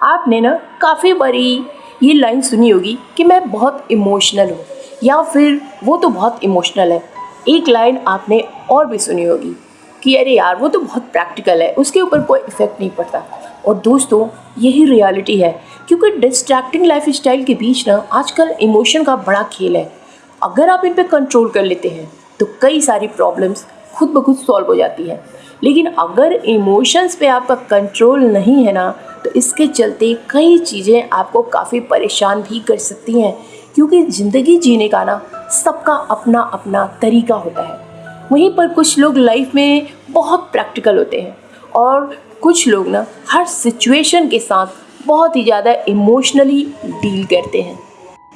आपने ना काफ़ी बारी ये लाइन सुनी होगी कि मैं बहुत इमोशनल हूँ, या फिर वो तो बहुत इमोशनल है। एक लाइन आपने और भी सुनी होगी कि अरे यार वो तो बहुत प्रैक्टिकल है, उसके ऊपर कोई इफ़ेक्ट नहीं पड़ता। और दोस्तों, यही रियलिटी है, क्योंकि डिस्ट्रैक्टिंग लाइफ स्टाइल के बीच ना आजकल इमोशन का बड़ा खेल है। अगर आप इन पे कंट्रोल कर लेते हैं तो कई सारी प्रॉब्लम्स खुद ब खुद सॉल्व हो जाती है। लेकिन अगर इमोशंस पे आपका कंट्रोल नहीं है ना, तो इसके चलते कई चीज़ें आपको काफ़ी परेशान भी कर सकती हैं, क्योंकि ज़िंदगी जीने का ना सबका अपना अपना तरीका होता है। वहीं पर कुछ लोग लाइफ में बहुत प्रैक्टिकल होते हैं, और कुछ लोग ना हर सिचुएशन के साथ बहुत ही ज़्यादा इमोशनली डील करते हैं।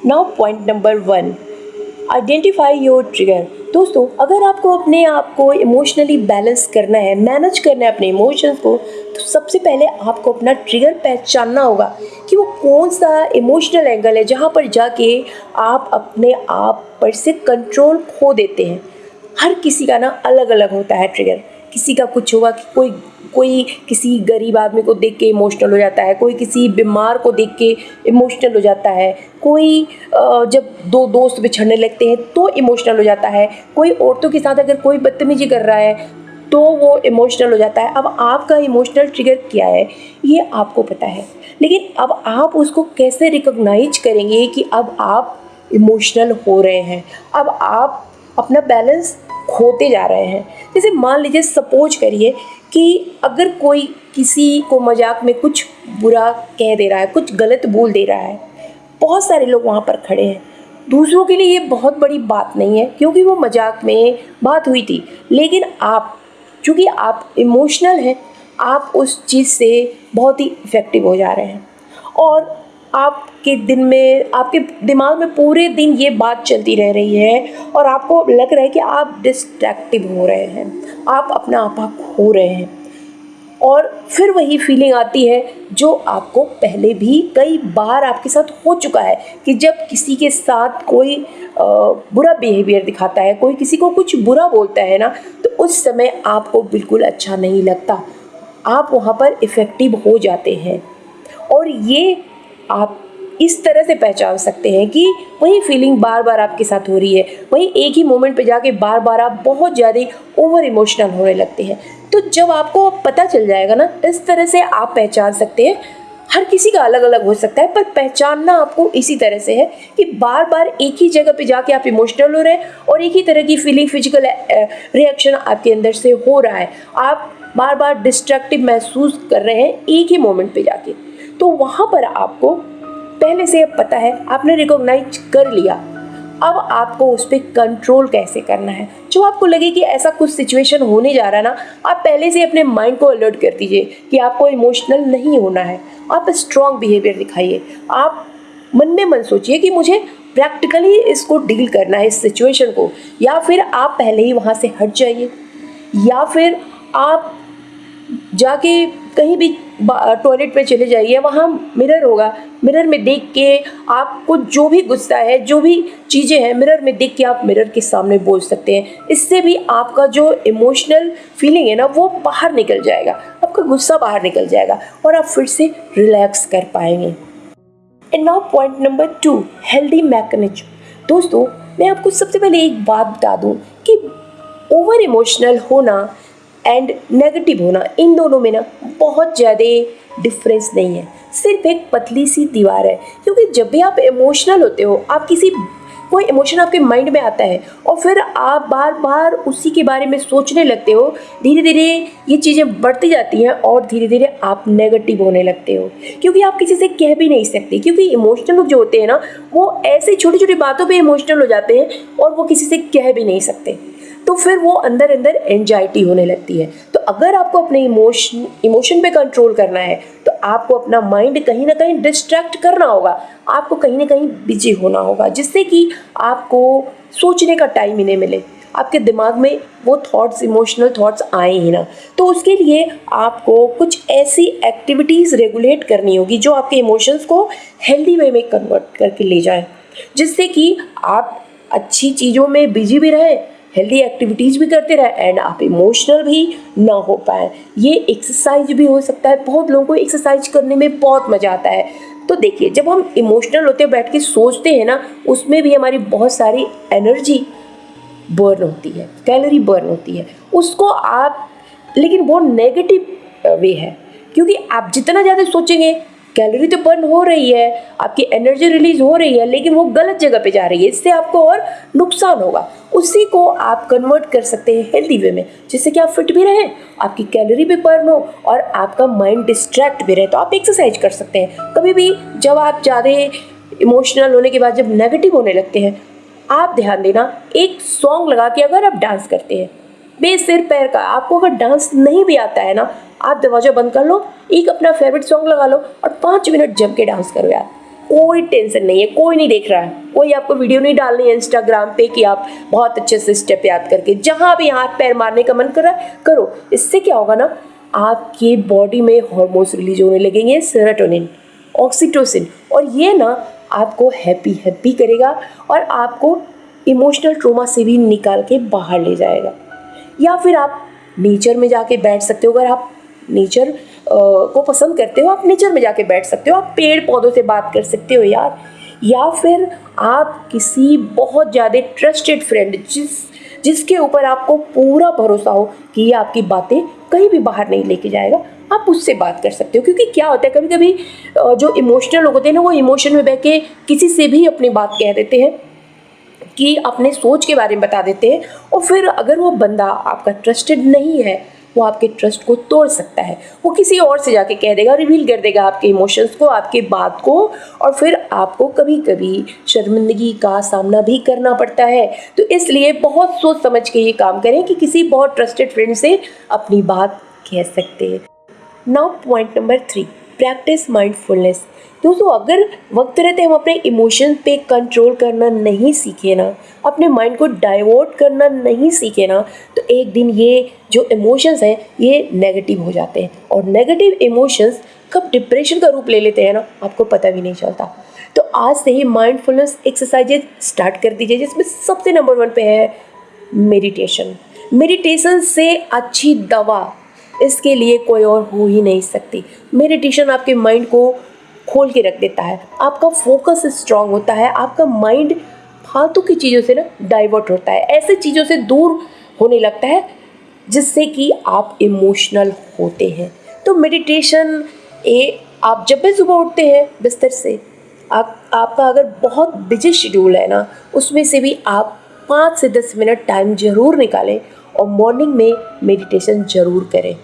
Now point number 1, identify your trigger. दोस्तों, अगर आपको अपने आप को इमोशनली बैलेंस करना है, मैनेज करना है अपने इमोशंस को, तो सबसे पहले आपको अपना ट्रिगर पहचानना होगा कि वो कौन सा इमोशनल एंगल है जहाँ पर जाके आप अपने आप पर से कंट्रोल खो देते हैं। हर किसी का ना अलग अलग होता है ट्रिगर। किसी का कुछ होगा कि कोई कोई किसी गरीब आदमी को देख के इमोशनल हो जाता है, कोई किसी बीमार को देख के इमोशनल हो जाता है, कोई जब दो दोस्त बिछड़ने लगते हैं तो इमोशनल हो जाता है, कोई औरतों के साथ अगर कोई बदतमीजी कर रहा है तो वो इमोशनल हो जाता है। अब आपका इमोशनल ट्रिगर क्या है ये आपको पता है, लेकिन अब आप उसको कैसे रिकॉग्नाइज करेंगे कि अब आप इमोशनल हो रहे हैं, अब आप अपना बैलेंस खोते जा रहे हैं। जैसे मान लीजिए, सपोज करिए कि अगर कोई किसी को मजाक में कुछ बुरा कह दे रहा है, कुछ गलत बोल दे रहा है, बहुत सारे लोग वहाँ पर खड़े हैं। दूसरों के लिए ये बहुत बड़ी बात नहीं है, क्योंकि वो मजाक में बात हुई थी। लेकिन आप, चूँकि आप इमोशनल हैं, आप उस चीज़ से बहुत ही इफ़ेक्टिव हो जा रहे हैं, और आपके दिन में, आपके दिमाग में पूरे दिन ये बात चलती रह रही है, और आपको लग रहा है कि आप डिस्ट्रैक्टिव हो रहे हैं, आप अपना आपा खो रहे हैं। और फिर वही फीलिंग आती है जो आपको पहले भी कई बार आपके साथ हो चुका है, कि जब किसी के साथ कोई बुरा बिहेवियर दिखाता है, कोई किसी को कुछ बुरा बोलता है ना, तो उस समय आपको बिल्कुल अच्छा नहीं लगता, आप वहाँ पर इफ़ेक्टिव हो जाते हैं। और ये आप इस तरह से पहचान सकते हैं कि वही फीलिंग बार बार आपके साथ हो रही है, वही एक ही मोमेंट पे जाके बार बार आप बहुत ज़्यादा ओवर इमोशनल होने लगते हैं। तो जब आपको पता चल जाएगा ना, इस तरह से आप पहचान सकते हैं। हर किसी का अलग अलग हो सकता है, पर पहचानना आपको इसी तरह से है कि बार बार एक ही जगह पे जाके आप इमोशनल हो रहे हैं, और एक ही तरह की फीलिंग, फिजिकल रिएक्शन आपके अंदर से हो रहा है। आप बार बार डिस्ट्रक्टिव महसूस कर रहे हैं एक ही मोमेंट पे जाके। तो वहाँ पर आपको पहले से अब पता है, आपने रिकॉग्नाइज कर लिया। अब आपको उस पर कंट्रोल कैसे करना है। जो आपको लगे कि ऐसा कुछ सिचुएशन होने जा रहा है ना, आप पहले से अपने माइंड को अलर्ट कर दीजिए कि आपको इमोशनल नहीं होना है। आप स्ट्रॉन्ग बिहेवियर दिखाइए। आप मन में मन सोचिए कि मुझे प्रैक्टिकली इसको डील करना है, इस सिचुएशन को। या फिर आप पहले ही वहाँ से हट जाइए, या फिर आप जाके कहीं भी टॉयलेट पे चले जाइए, वहाँ मिरर होगा, मिरर में देख के आपको जो भी गुस्सा है, जो भी चीज़ें हैं, मिरर में देख के आप मिरर के सामने बोल सकते हैं। इससे भी आपका जो इमोशनल फीलिंग है ना, वो बाहर निकल जाएगा, आपका गुस्सा बाहर निकल जाएगा, और आप फिर से रिलैक्स कर पाएंगे। And now point number 2, healthy mechanism. दोस्तों, मैं आपको सबसे पहले एक बात बता दूं कि ओवर इमोशनल होना एंड नेगेटिव होना, इन दोनों में ना बहुत ज़्यादा डिफरेंस नहीं है, सिर्फ एक पतली सी दीवार है। क्योंकि जब भी आप इमोशनल होते हो, आप कोई इमोशन आपके माइंड में आता है, और फिर आप बार बार उसी के बारे में सोचने लगते हो, धीरे धीरे ये चीज़ें बढ़ती जाती हैं, और धीरे धीरे आप नेगेटिव होने लगते हो। क्योंकि आप किसी से कह भी नहीं सकते, क्योंकि इमोशनल लोग जो होते हैं ना, वो ऐसे छोटी छोटी बातों पे इमोशनल हो जाते हैं, और वो किसी से कह भी नहीं सकते। तो फिर वो अंदर अंदर एंजाइटी होने लगती है। तो अगर आपको अपने इमोशन पे कंट्रोल करना है, तो आपको अपना माइंड कहीं ना कहीं डिस्ट्रैक्ट करना होगा, आपको कहीं ना कहीं बिजी होना होगा, जिससे कि आपको सोचने का टाइम ही नहीं मिले, आपके दिमाग में वो थॉट्स, इमोशनल थॉट्स आए ही ना। तो उसके लिए आपको कुछ ऐसी एक्टिविटीज़ रेगुलेट करनी होगी जो आपके इमोशंस को हेल्दी वे में कन्वर्ट करके ले जाए, जिससे कि आप अच्छी चीज़ों में बिजी भी रहें, हेल्दी एक्टिविटीज़ भी करते रहें एंड आप इमोशनल भी ना हो पाए। ये एक्सरसाइज भी हो सकता है, बहुत लोगों को एक्सरसाइज करने में बहुत मज़ा आता है। तो देखिए, जब हम इमोशनल होते हैं, बैठ के सोचते हैं ना, उसमें भी हमारी बहुत सारी एनर्जी बर्न होती है, कैलोरी बर्न होती है। उसको आप, लेकिन वो नेगेटिव वे है, क्योंकि आप जितना ज़्यादा सोचेंगे, कैलोरी तो बर्न हो रही है, आपकी एनर्जी रिलीज हो रही है, लेकिन वो गलत जगह पे जा रही है, इससे आपको और नुकसान होगा। उसी को आप कन्वर्ट कर सकते हैं हेल्दी वे में, जिससे कि आप फिट भी रहें, आपकी कैलोरी भी बर्न हो और आपका माइंड डिस्ट्रैक्ट भी रहे। तो आप एक्सरसाइज कर सकते हैं। कभी भी जब आप ज़्यादा इमोशनल होने के बाद जब नेगेटिव होने लगते हैं, आप ध्यान देना, एक सॉन्ग लगा के अगर आप डांस करते हैं बेसिर पैर का, आपको अगर डांस नहीं भी आता है ना, आप दरवाजा बंद कर लो, एक अपना फेवरेट सॉन्ग लगा लो और 5 मिनट जम के डांस करो यार। कोई टेंशन नहीं है, कोई नहीं देख रहा है, कोई आपको वीडियो नहीं डालनी है इंस्टाग्राम पे कि आप बहुत अच्छे से स्टेप याद करके, जहाँ भी हाथ पैर मारने का मन कर रहा है करो। इससे क्या होगा ना, आपकी बॉडी में हॉर्मोन्स रिलीज होने लगेंगे, सेरोटोनिन, ऑक्सीटोसिन, और ये ना आपको हैप्पी हैप्पी करेगा और आपको इमोशनल ट्रॉमा से भी निकाल के बाहर ले जाएगा। या फिर आप नेचर में जाके बैठ सकते हो, अगर आप नेचर को पसंद करते हो, आप नेचर में जाके बैठ सकते हो, आप पेड़ पौधों से बात कर सकते हो यार। या फिर आप किसी बहुत ज़्यादा ट्रस्टेड फ्रेंड, जिसके ऊपर आपको पूरा भरोसा हो कि ये आपकी बातें कहीं भी बाहर नहीं लेके जाएगा, आप उससे बात कर सकते हो। क्योंकि क्या होता है, कभी कभी जो इमोशनल लोग होते हैं ना, वो इमोशन में बह के किसी से भी अपनी बात कह देते हैं, कि अपने सोच के बारे में बता देते हैं, और फिर अगर वो बंदा आपका ट्रस्टेड नहीं है, वो आपके ट्रस्ट को तोड़ सकता है। वो किसी और से जाके कह देगा, रिवील कर देगा आपके इमोशंस को, आपकी बात को, और फिर आपको कभी कभी शर्मिंदगी का सामना भी करना पड़ता है। तो इसलिए बहुत सोच समझ के ये काम करें कि किसी बहुत ट्रस्टेड फ्रेंड से अपनी बात कह सकते हैं। Now point number 3, practice mindfulness. दोस्तों, अगर वक्त रहते हम अपने इमोशन पे कंट्रोल करना नहीं सीखे ना, अपने माइंड को डाइवर्ट करना नहीं सीखे ना, तो एक दिन ये जो इमोशंस हैं ये नेगेटिव हो जाते हैं, और नेगेटिव इमोशंस कब डिप्रेशन का रूप ले लेते हैं ना, आपको पता भी नहीं चलता। तो आज से ही माइंडफुलनेस एक्सरसाइजेज स्टार्ट कर दीजिए, जिसमें सबसे नंबर 1 पे है मेडिटेशन। मेडिटेशन से अच्छी दवा इसके लिए कोई और हो ही नहीं सकती। मेडिटेशन आपके माइंड को खोल के रख देता है, आपका फोकस स्ट्रांग होता है, आपका माइंड फालतू की चीज़ों से ना डाइवर्ट होता है, ऐसे चीज़ों से दूर होने लगता है जिससे कि आप इमोशनल होते हैं। तो मेडिटेशन आप जब भी सुबह उठते हैं बिस्तर से, आपका अगर बहुत बिजी शेड्यूल है ना, उसमें से भी आप 5 से 10 मिनट टाइम ज़रूर निकालें और मॉर्निंग में मेडिटेशन ज़रूर करें।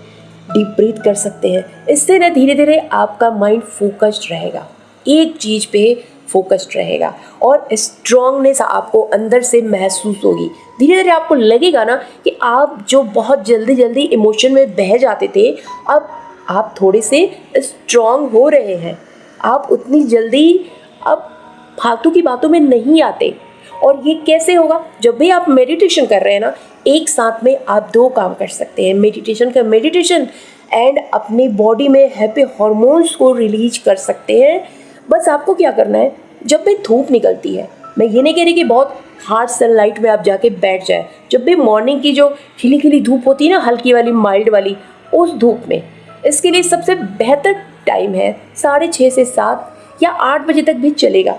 डीप ब्रीथ कर सकते हैं, इससे ना धीरे धीरे आपका माइंड फोकस्ड रहेगा, एक चीज़ पे फोकस्ड रहेगा, और स्ट्रांगनेस आपको अंदर से महसूस होगी। धीरे धीरे आपको लगेगा ना कि आप जो बहुत जल्दी जल्दी इमोशन में बह जाते थे, अब आप थोड़े से स्ट्रांग हो रहे हैं, आप उतनी जल्दी अब फालतू की बातों में नहीं आते। और ये कैसे होगा, जब भी आप मेडिटेशन कर रहे हैं ना, एक साथ में आप 2 काम कर सकते हैं, मेडिटेशन एंड अपनी बॉडी में हैप्पी हार्मोन्स को रिलीज कर सकते हैं। बस आपको क्या करना है, जब भी धूप निकलती है, मैं ये नहीं कह रही कि बहुत हार्ड सनलाइट में आप जाके बैठ जाए, जब भी मॉर्निंग की जो खिली खिली धूप होती है ना, हल्की वाली माइल्ड वाली, उस धूप में, इसके लिए सबसे बेहतर टाइम है 6:30 से 7 या 8 बजे तक भी चलेगा।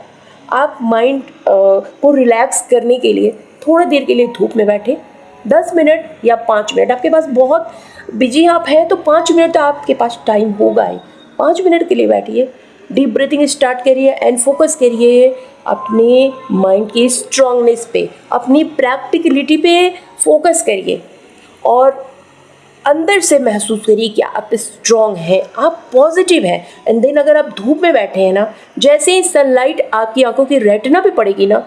आप माइंड को रिलैक्स करने के लिए थोड़ा देर के लिए धूप में बैठे, 10 मिनट या 5 मिनट, आपके पास बहुत बिजी आप हैं तो 5 मिनट तो आपके पास टाइम होगा ही, 5 मिनट के लिए बैठिए, डीप ब्रीथिंग स्टार्ट करिए एंड फोकस करिए अपने माइंड की स्ट्रांगनेस पे, अपनी प्रैक्टिकलिटी पे फोकस करिए, और अंदर से महसूस करिए कि आप स्ट्रांग हैं, आप पॉजिटिव हैं। एंड देन अगर आप धूप में बैठे हैं ना, जैसे ही सनलाइट आपकी आंखों की रेटिना पे पड़ेगी ना,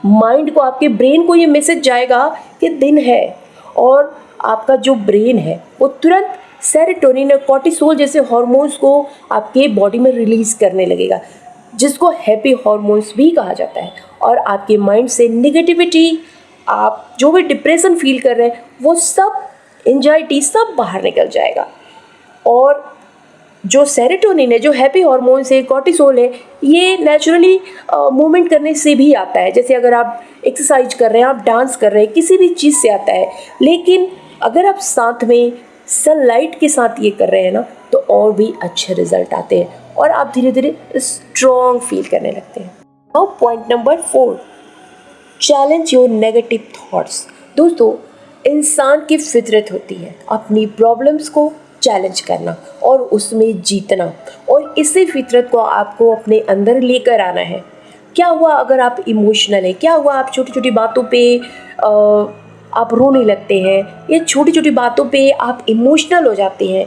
माइंड को, आपके ब्रेन को ये मैसेज जाएगा कि दिन है, और आपका जो ब्रेन है वो तुरंत सेरोटोनिन और कॉर्टिसोल जैसे हार्मोन्स को आपके बॉडी में रिलीज करने लगेगा, जिसको हैप्पी हार्मोन्स भी कहा जाता है, और आपके माइंड से निगेटिविटी, आप जो भी डिप्रेशन फील कर रहे हैं, वो सब, एंजाइटी सब बाहर निकल जाएगा। और जो सेरोटोनिन है, जो हैप्पी हार्मोन्स है, कॉर्टिसोल है, ये नेचुरली मूवमेंट करने से भी आता है। जैसे अगर आप एक्सरसाइज कर रहे हैं, आप डांस कर रहे हैं, किसी भी चीज़ से आता है। लेकिन अगर आप साथ में सनलाइट के साथ ये कर रहे हैं ना, तो और भी अच्छे रिजल्ट आते हैं और आप धीरे धीरे स्ट्रॉन्ग फील करने लगते हैं। Now point number 4, challenge your negative thoughts. दोस्तों, इंसान की फितरत होती है अपनी प्रॉब्लम्स को चैलेंज करना और उसमें जीतना, और इसी फितरत को आपको अपने अंदर लेकर आना है। क्या हुआ अगर आप इमोशनल हैं, क्या हुआ आप छोटी छोटी बातों पे आप रोने लगते हैं, या छोटी छोटी बातों पे आप इमोशनल हो जाते हैं,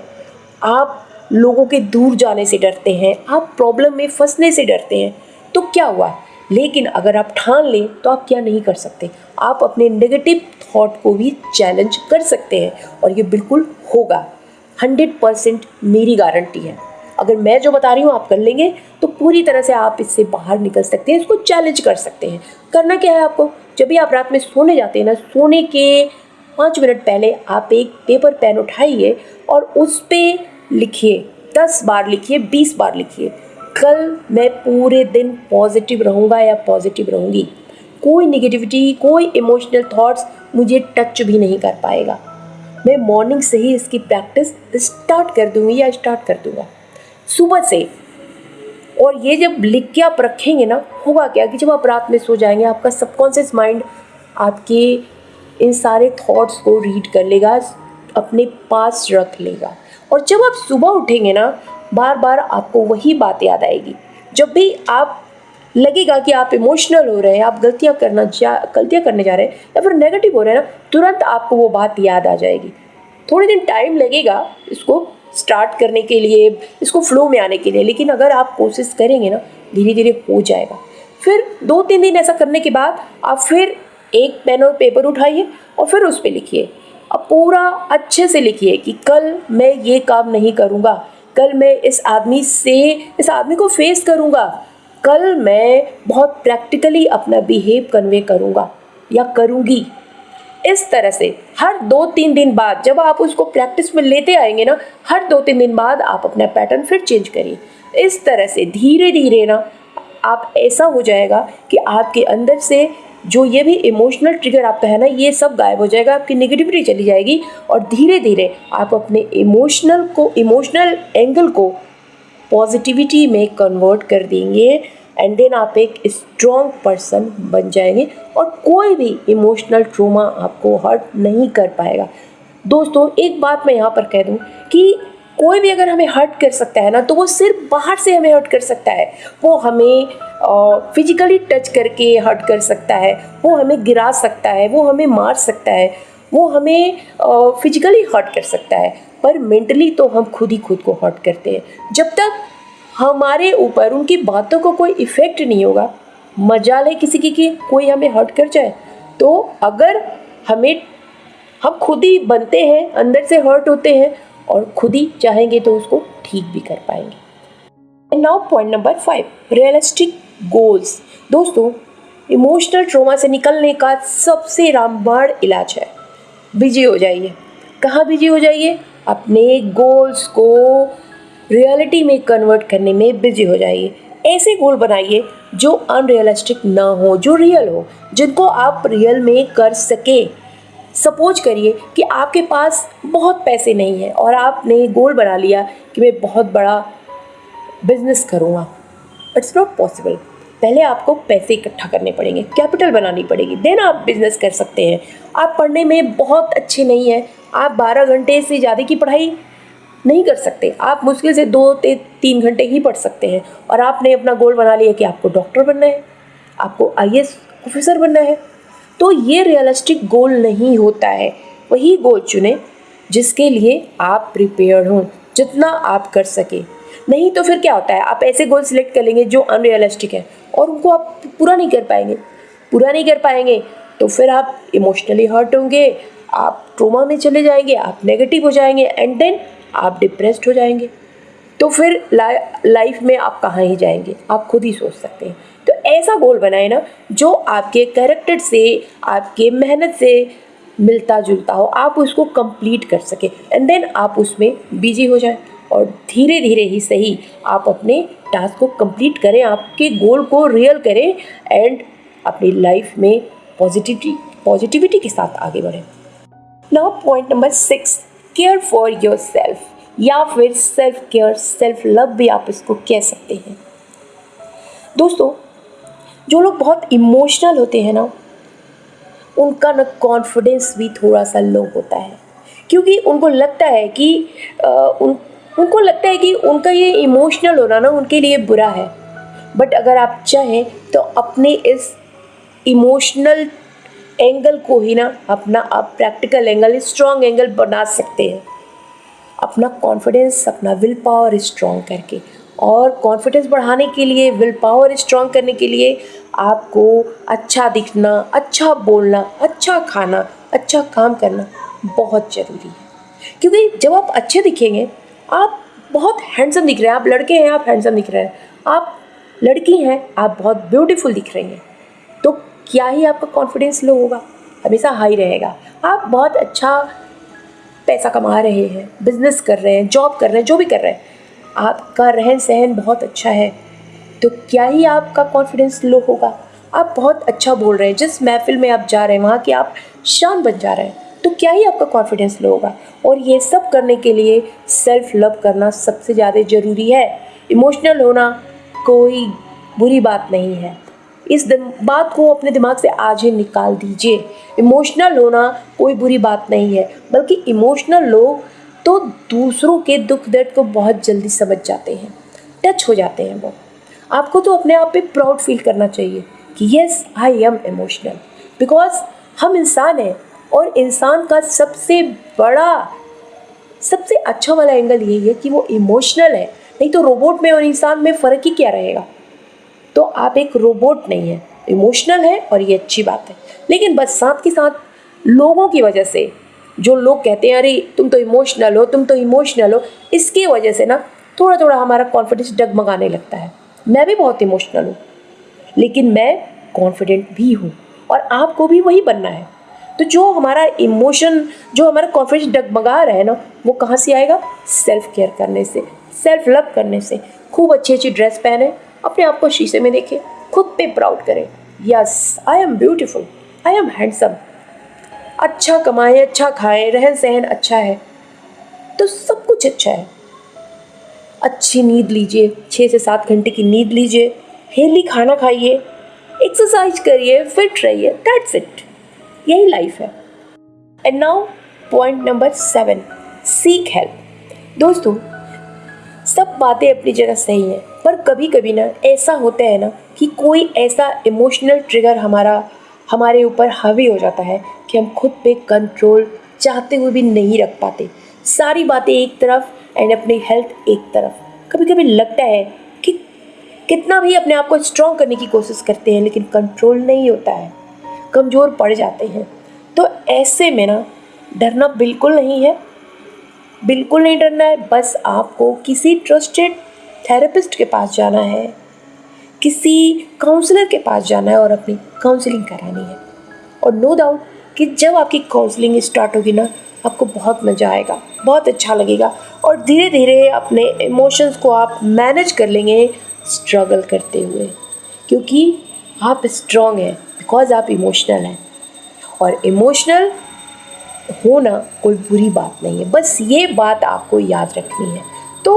आप लोगों के दूर जाने से डरते हैं, आप प्रॉब्लम में फंसने से डरते हैं, तो क्या हुआ? लेकिन अगर आप ठान लें तो आप क्या नहीं कर सकते, आप अपने नेगेटिव थॉट को भी चैलेंज कर सकते हैं, और ये बिल्कुल होगा। 100% मेरी गारंटी है। अगर मैं जो बता रही हूँ आप कर लेंगे तो पूरी तरह से आप इससे बाहर निकल सकते हैं, इसको चैलेंज कर सकते हैं। करना क्या है आपको? जब भी आप रात में सोने जाते हैं ना, सोने के 5 मिनट पहले आप एक पेपर पेन उठाइए और उस पर लिखिए, 10 बार लिखिए, 20 बार लिखिए, कल मैं पूरे दिन पॉजिटिव रहूँगा या पॉजिटिव रहूँगी। कोई नेगेटिविटी, कोई इमोशनल थॉट्स मुझे टच भी नहीं कर पाएगा। मैं मॉर्निंग से ही इसकी प्रैक्टिस स्टार्ट कर दूँगी या स्टार्ट कर दूँगा सुबह से। और ये जब लिख के आप रखेंगे ना, होगा क्या कि जब आप रात में सो जाएंगे, आपका सबकॉन्शियस माइंड आपके इन सारे थॉट्स को रीड कर लेगा, अपने पास रख लेगा, और जब आप सुबह उठेंगे ना, बार बार आपको वही बात याद आएगी। जब भी आप लगेगा कि आप इमोशनल हो रहे हैं, आप गलतियां करने जा रहे हैं या फिर नेगेटिव हो रहे हैं ना, तुरंत आपको वो बात याद आ जाएगी। थोड़े दिन टाइम लगेगा इसको स्टार्ट करने के लिए, इसको फ्लो में आने के लिए, लेकिन अगर आप कोशिश करेंगे ना, धीरे धीरे हो जाएगा। फिर 2-3 दिन ऐसा करने के बाद आप फिर एक पेन और पेपर उठाइए और फिर उस पर लिखिए। अब पूरा अच्छे से लिखिए कि कल मैं ये काम नहीं करूँगा, कल मैं इस आदमी को फेस करूँगा, कल मैं बहुत प्रैक्टिकली अपना बिहेव कन्वे करूँगा या करूँगी। इस तरह से हर 2-3 दिन बाद जब आप उसको प्रैक्टिस में लेते आएंगे ना, हर 2-3 दिन बाद आप अपना पैटर्न फिर चेंज करिए। इस तरह से धीरे धीरे ना आप ऐसा हो जाएगा कि आपके अंदर से जो ये भी इमोशनल ट्रिगर आपका है ना, ये सब गायब हो जाएगा, आपकी नेगेटिविटी चली जाएगी, और धीरे धीरे आप अपने इमोशनल एंगल को पॉजिटिविटी में कन्वर्ट कर देंगे, एंड देन आप एक स्ट्रॉन्ग पर्सन बन जाएंगे और कोई भी इमोशनल ट्रॉमा आपको हर्ट नहीं कर पाएगा। दोस्तों, एक बात मैं यहाँ पर कह दूँ कि कोई भी अगर हमें हर्ट कर सकता है ना, तो वो सिर्फ बाहर से हमें हर्ट कर सकता है। वो हमें फिजिकली टच करके हर्ट कर सकता है, वो हमें गिरा सकता है, वो हमें मार सकता है, वो हमें फिजिकली हर्ट कर सकता है, पर मेंटली तो हम खुद को हर्ट करते हैं। जब तक हमारे ऊपर उनकी बातों को कोई इफ़ेक्ट नहीं होगा, मजाल है किसी की कि कोई हमें हर्ट कर जाए, तो अगर हम खुद ही बनते हैं, अंदर से हर्ट होते हैं, और खुद ही चाहेंगे तो उसको ठीक भी कर पाएंगे। And now point number 5, realistic goals. दोस्तों, इमोशनल ट्रॉमा से निकलने का सबसे रामबाण इलाज है, बिजी हो जाइए। कहाँ बिजी हो जाइए? अपने गोल्स को रियलिटी में कन्वर्ट करने में बिजी हो जाइए। ऐसे गोल बनाइए जो अनरियलिस्टिक ना हो, जो रियल हो, जिनको आप रियल में कर सके। सपोज करिए कि आपके पास बहुत पैसे नहीं है और आपने गोल बना लिया कि मैं बहुत बड़ा बिजनेस करूँगा। It's not possible. पहले आपको पैसे इकट्ठा करने पड़ेंगे, कैपिटल बनानी पड़ेगी, देन आप बिजनेस कर सकते हैं। आप पढ़ने में बहुत अच्छे नहीं हैं, आप 12 घंटे से ज़्यादा की पढ़ाई नहीं कर सकते, आप मुश्किल से 2-3 घंटे ही पढ़ सकते हैं, और आपने अपना गोल बना लिया कि आपको डॉक्टर बनना है, आपको IAS ऑफिसर बनना है, तो ये रियलिस्टिक गोल नहीं होता है। वही गोल चुने जिसके लिए आप प्रिपेयर्ड हों, जितना आप कर सके। नहीं तो फिर क्या होता है, आप ऐसे गोल सिलेक्ट कर लेंगे जो अनरियलिस्टिक है और उनको आप पूरा नहीं कर पाएंगे तो फिर आप इमोशनली हर्ट होंगे, आप ट्रॉमा में चले जाएंगे, आप नेगेटिव हो जाएंगे, एंड देन आप डिप्रेस्ड हो जाएंगे। तो फिर लाइफ में आप कहाँ ही जाएंगे, आप खुद ही सोच सकते हैं। तो ऐसा गोल बनाए ना जो आपके कैरेक्टर से, आपके मेहनत से मिलता जुलता हो, आप उसको कंप्लीट कर सके, एंड देन आप उसमें बिजी हो जाएं। और धीरे धीरे ही सही आप अपने टास्क को कंप्लीट करें, आपके गोल को रियल करें एंड अपनी लाइफ में पॉजिटिविटी के साथ आगे बढ़ें। Now point number 6, care for your self, या फिर सेल्फ केयर, सेल्फ लव भी आप इसको कह सकते हैं। दोस्तों, जो लोग बहुत इमोशनल होते हैं ना, उनका ना कॉन्फिडेंस भी थोड़ा सा लो होता है, क्योंकि उनको लगता है कि उनको लगता है कि उनका ये इमोशनल होना ना उनके लिए बुरा है। बट अगर आप चाहें तो अपने इस इमोशनल एंगल को ही ना अपना आप प्रैक्टिकल एंगल, स्ट्रॉन्ग एंगल बना सकते हैं, अपना कॉन्फिडेंस, अपना विल पावर स्ट्रॉन्ग करके। और कॉन्फिडेंस बढ़ाने के लिए, विल पावर स्ट्रॉन्ग करने के लिए आपको अच्छा दिखना, अच्छा बोलना, अच्छा खाना, अच्छा काम करना बहुत ज़रूरी है। क्योंकि जब आप अच्छे दिखेंगे, आप बहुत हैंडसम दिख रहे हैं, आप लड़के हैं आप हैंडसम दिख रहे हैं, आप लड़की हैं आप बहुत ब्यूटीफुल दिख रही हैं, तो क्या ही आपका कॉन्फिडेंस लो होगा, हमेशा हाई रहेगा। आप बहुत अच्छा पैसा कमा रहे हैं, बिजनेस कर रहे हैं, जॉब कर रहे हैं, जो भी कर रहे हैं, आपका रहन सहन बहुत अच्छा है, तो क्या ही आपका कॉन्फिडेंस लो होगा। आप बहुत अच्छा बोल रहे हैं, जिस महफिल में आप जा रहे हैं वहाँ के आप शान बन जा रहे हैं, तो क्या ही आपका कॉन्फिडेंस लो होगा। और ये सब करने के लिए सेल्फ लव करना सबसे ज़्यादा ज़रूरी है। इमोशनल होना कोई बुरी बात नहीं है, इस बात को अपने दिमाग से आज ही निकाल दीजिए। इमोशनल होना कोई बुरी बात नहीं है, बल्कि इमोशनल लोग तो दूसरों के दुख दर्द को बहुत जल्दी समझ जाते हैं, टच हो जाते हैं वो। आपको तो अपने आप पे प्राउड फील करना चाहिए कि yes I am emotional, because हम इंसान हैं और इंसान का सबसे बड़ा, सबसे अच्छा वाला एंगल यही है कि वो इमोशनल है। नहीं तो रोबोट में और इंसान में फ़र्क ही क्या रहेगा। तो आप एक रोबोट नहीं है, इमोशनल है और ये अच्छी बात है। लेकिन बस साथ के साथ लोगों की वजह से, जो लोग कहते हैं अरे तुम तो इमोशनल हो, तुम तो इमोशनल हो, इसकी वजह से ना थोड़ा थोड़ा हमारा कॉन्फिडेंस डगमगाने लगता है। मैं भी बहुत इमोशनल हूँ, लेकिन मैं कॉन्फिडेंट भी हूँ और आपको भी वही बनना है। तो जो हमारा इमोशन, जो हमारा कॉन्फिडेंस डगमगा रहा है ना, वो कहाँ से आएगा? सेल्फ केयर करने से, सेल्फ लव करने से। खूब अच्छी अच्छी ड्रेस पहने, अपने आप को शीशे में देखें, खुद पे प्राउड करें, yes I am beautiful, I am handsome. अच्छा कमाएं, अच्छा खाएं, रहन सहन अच्छा है तो सब कुछ अच्छा है। अच्छी नींद लीजिए, 6 से 7 घंटे की नींद लीजिए, हेल्दी खाना खाइए, एक्सरसाइज करिए, फिट रहिए, दैट्स इट, यही लाइफ है। And now point number 7, seek help. दोस्तों, सब बातें अपनी जगह सही हैं, पर कभी कभी ना ऐसा होता है ना कि कोई ऐसा इमोशनल ट्रिगर हमारे ऊपर हावी हो जाता है कि हम खुद पे कंट्रोल चाहते हुए भी नहीं रख पाते। सारी बातें एक तरफ एंड अपनी हेल्थ एक तरफ। कभी कभी लगता है कि कितना भी अपने आप को स्ट्रॉन्ग करने की कोशिश करते हैं, लेकिन कंट्रोल नहीं होता है, कमज़ोर पड़ जाते हैं। तो ऐसे में ना डरना बिल्कुल नहीं है, बिल्कुल नहीं डरना है। बस आपको किसी ट्रस्टेड थेरेपिस्ट के पास जाना है, किसी काउंसलर के पास जाना है और अपनी काउंसलिंग करानी है। और नो डाउट कि जब आपकी काउंसलिंग स्टार्ट होगी ना, आपको बहुत मज़ा आएगा, बहुत अच्छा लगेगा और धीरे धीरे अपने इमोशंस को आप मैनेज कर लेंगे स्ट्रगल करते हुए, क्योंकि आप स्ट्रॉन्ग हैं, बिकॉज आप इमोशनल हैं। और इमोशनल होना कोई बुरी बात नहीं है, बस ये बात आपको याद रखनी है। तो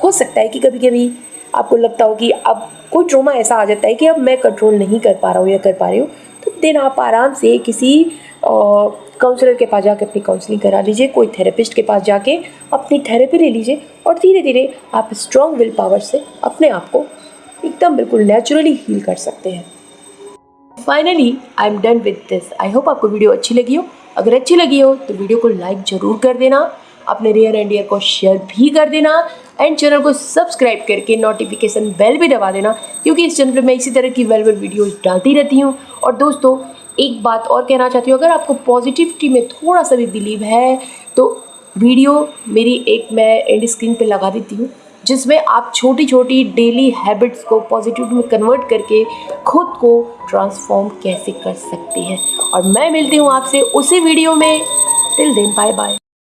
हो सकता है कि कभी कभी आपको लगता हो कि अब कोई ट्रॉमा ऐसा आ जाता है कि अब मैं कंट्रोल नहीं कर पा रहा हूँ या कर पा रही हूँ, तो देन आप आराम से किसी काउंसलर के पास जाके अपनी काउंसलिंग करा लीजिए, कोई थेरेपिस्ट के पास जाके अपनी थेरेपी ले लीजिए और धीरे धीरे आप स्ट्रॉन्ग विल पावर से अपने आप को एकदम बिल्कुल नेचुरली हील कर सकते हैं। Finally I am done with this. I hope आपको वीडियो अच्छी लगी हो। अगर अच्छी लगी हो तो वीडियो को लाइक ज़रूर कर देना, अपने रियर एंड डियर को शेयर भी कर देना एंड चैनल को सब्सक्राइब करके नोटिफिकेशन बेल भी दबा देना, क्योंकि इस चैनल पर मैं इसी तरह की वेल वीडियोज़ डालती रहती हूँ। और दोस्तों, एक बात और कहना चाहती हूँ, अगर आपको पॉजिटिविटी में थोड़ा सा भी बिलीव है तो वीडियो मेरी एक मैं एंड स्क्रीन पे लगा देती हूँ, जिसमें आप छोटी छोटी डेली हैबिट्स को पॉजिटिव में कन्वर्ट करके खुद को ट्रांसफॉर्म कैसे कर सकते हैं। और मैं मिलती हूँ आपसे उसी वीडियो में। Till then bye bye.